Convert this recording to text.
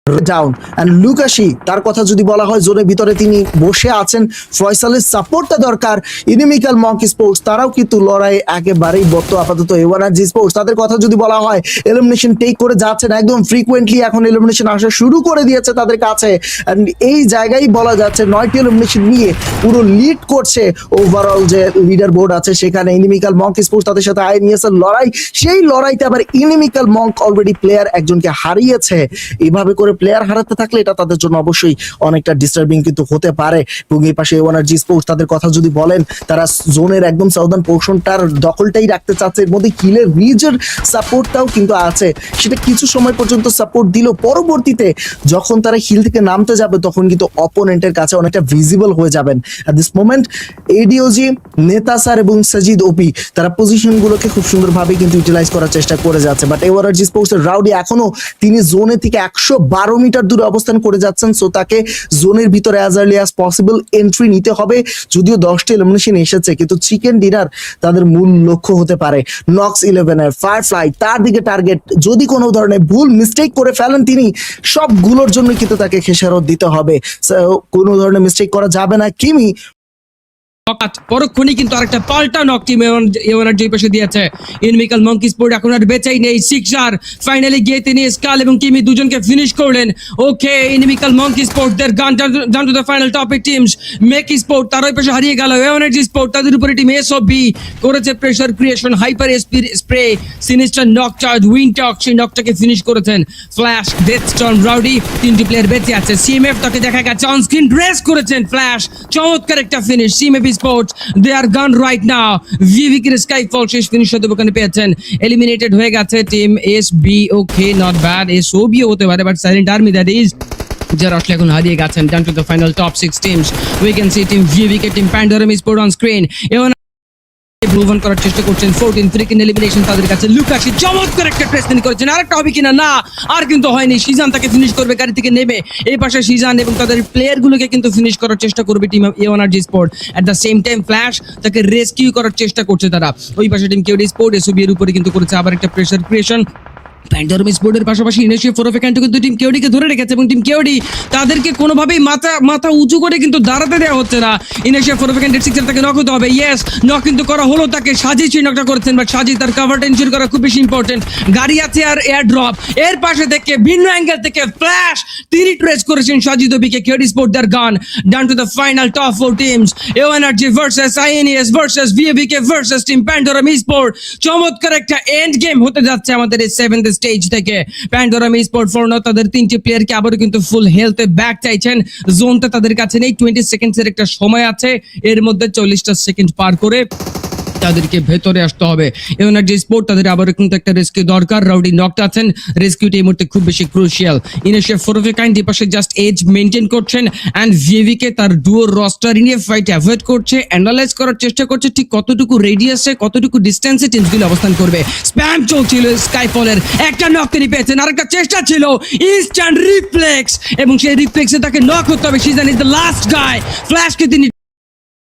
Down and লুকাশি তার কথা যদি বলা হয় জোনের ভিতরে তিনি বসে আছেন, ফয়সালের সাপোর্টটা দরকার। ইনিমিক্যাল মঙ্ক স্পোর্টস তারাও কিন্তু লড়াই একেবারেই বর্ত আপাতত এওয়ানার্জি স্পোর্টস তাদের কথা যদি বলা হয় এলিমিনেশন টেক করে যাচ্ছেন একদম ফ্রিকুয়েন্টলি, এখন এলিমিনেশন আসা শুরু করে দিয়েছে তাদের কাছে। অ্যান্ড এই জায়গায় বলা যাচ্ছে 9টি এলিমিনেশন নিয়ে পুরো লিড করছে ওভারঅল যে লিডার বোর্ড আছে সেখানে ইনিমিক্যাল মঙ্ক স্পোর্টস তাদের সাথে আইএনএস এর লড়াই, সেই লড়াইতে আবার ইনিমিক্যাল মঙ্ক অলরেডি প্লেয়ার একজনকে হারিয়েছে। এইভাবে করে প্লেয়ার হারাতে থাকলে এটা তাদের জন্য অবশ্যই অনেকটা ডিস্টার্বিং কিন্তু হতে পারে। এবং এই পাশে এওয়ানার্জি স্পোর্টস তাদের কথা যদি বলেন তারা জোনের একদম সাউদার্ন পোর্শনটার দখলটাই রাখতে চাচ্ছে, এর মধ্যে কিলের রিজের সাপোর্টটাও কিন্তু আছে। সেটা কিছু সময় পর্যন্ত সাপোর্ট দিল, পরবর্তীতে যখন তারা হিল থেকে নামতে যাবে তখন কিন্তু অপোনেন্টের কাছে অনেকটা ভিজিবল হয়ে যাবেন। অ্যাট দিস মোমেন্ট এডিওজি, নেতা স্যার এবং সাজিদ ওপি তারা পজিশনগুলোকে খুব সুন্দরভাবে কিন্তু ইউটিলাইজ করার চেষ্টা করে যাচ্ছে। বাট এওয়ানার্জি স্পোর্টসের রাউডি এখনো তিনি জোনে থেকে 112 মিটার দূরে অবস্থান করে যাচ্ছেন। সো তাকে জোনের ভিতরে as early as possible entry নিতে হবে। যদিও 10টি এলিমিনেশন এসেছে কিন্তু চিকেন ডিনার তাদের মূল লক্ষ্য হতে পারে। নক্স 11-এর ফায়ারফ্লাই তার দিকে টার্গেট, যদি কোনো ধরনের ভুল মিস্টেক করে ফেলেন তিনি সবগুলোর জন্য কিন্তু তাকে খেসারত দিতে হবে। কোনো ধরনের মিস্টেক করা যাবে না। কিমি পরক্ষণে কিন্তু আরেকটা পাল্টা নক টিম এওয়ানার্জি পাশে দিয়েছে। ইনমিক্যাল মঙ্কি স্পোর্ট এখন আর বেঁচেই নেই। সিক্সার ফাইনালি গিয়ে তিনি স্কাল এবং কিমি দুজনকে ফিনিশ করলেন। ওকে, ইনমিক্যাল মঙ্কি স্পোর্ট দের গান down to the final topic teams. Make sport তার ওই পাশে হারিয়ে গেল। এওয়ানার্জি স্পোর্ট তাদের উপরে টিম এসওবি করেছে pressure creation, hyper spray, sinister knock charge, wing talk, সেই নকটাকে ফিনিশ করেছেন। ফ্ল্যাশ, ডেথ স্টর্ম, রাউডি, তিনটি প্লেয়ার বেঁচে আছে। সিএমএফ তাকে দেখা গেছে অন স্ক্রিন রেস করেছেন। ফ্ল্যাশ, চমৎকার একটা finish. CMF sports they are gone right now. ভিভিকে স্কাইফল শেষ ফিনিশ হতে ওখানে পেয়েছেন। এলিমিনেটেড হয়ে গেছে team SB. Okay, not bad. এসওবিও হতে পারে, but silent army that is যারা আসলে এখন হারিয়ে গেছেন। Down to the final top 6 teams. We can see team VVK, team Pandaram sport on screen. এবং প্রুভন করার চেষ্টা করছেন। 14 ফ্রিকিং এলিমিনেশন তাদের কাছে। লুকাশি চমৎকার একটা প্রেসিডেন্ট করেছেন। আরেকটা হবে কিনা, না আর কিন্তু হয়নি। সিজান তাকে ফিনিশ করবে গাড়ি থেকে নেমে। এই পাশে সিজান এবং তাদের প্লেয়ারগুলোকে কিন্তু ফিনিশ করার চেষ্টা করবে টিম এওয়ানার্জি sport. At the same time flash তাকে রেস্কিউ করার চেষ্টা করছে তারা। ওই পাশে টিম কেওডি স্পোর্ট এসবি এর উপরে কিন্তু করেছে আবার একটা প্রেসার ক্রিয়েশন। প্যান্ডারম স্পোর্টের পাশাপাশি ইনিশিয়ে ফোরোফেকান্টো কিন্তু টিম কেওডিকে ধরে রেখেছে এবং টিম কেওডি তাদেরকে কোনোভাবেই মাথা উঁচু করে কিন্তু দাঁড়াতে দেওয়া হচ্ছে না। ইনিশিয়ে ফোরোফেকান্টের সিক্সার তাকে নক হতে হবে। ইয়েস, নক কিন্তু করা হলো তাকে। সাজি সেই নকটা করেছেন, বাট সাজি তার কাভারটা এনশিওর করা খুব বেশি ইম্পর্টেন্ট। গাড়ি আছে আর এয়ার ড্রপ, এর পাশে থেকে ভিন্ন অ্যাঙ্গেল থেকে ফ্ল্যাশ তিনি ট্রেস করেছেন Sajid ওবিকে। কেওডি sport their gun down to the final top 4 teams. এওয়ানার্জি versus INS versus VABK versus team Pandaram sport. চমৎকার একটা এন্ড গেম হতে যাচ্ছে আমাদের এই 7th স্টেজ থেকে। প্যান্ডারাম স্পোর্ট ফরনো তাদের 3টি প্লেয়ারকে আবারও কিন্তু ফুল হেলথে ব্যাক চাইছেন। জোনটা তাদের কাছে নেই। 20 সেকেন্ডসের একটা সময় আছে, এর মধ্যে 40টা সেকেন্ড পার করে তাদেরকে ভেতরে আসতে হবে। এওয়ানার্জি স্পোর্ট তাদের আবারও কিন্তু একটা রেস্কিউ দরকার। রাউডি নকড আছেন, রেস্কিউটি এই মুহূর্তে খুব বেশি ক্রুশিয়াল। ইনিশিয়ে ফোরোফেকাইন এই পাশে জাস্ট এজ মেনটেন করছেন অ্যান্ড ভিভিকে তার ডুও রস্টার নিয়ে ফাইট অ্যাভয়েড করছে, অ্যানালাইজ করার চেষ্টা করছে ঠিক কতটুকু রেডিয়াসে কতটুকু ডিস্টেন্সে টিমসগুলো অবস্থান করবে। স্প্যাম চলছিল স্কাইফলের, একটা নক তিনি পেয়েছেন। আরেকটা চেষ্টা ছিল ইনস্ট্যান্ট রিফ্লেক্স এবং সেই রিফ্লেক্সে তাকে নক হতে হবে। সিজন ইজ দ্য লাস্ট গাই। ফ্ল্যাশকে তিনি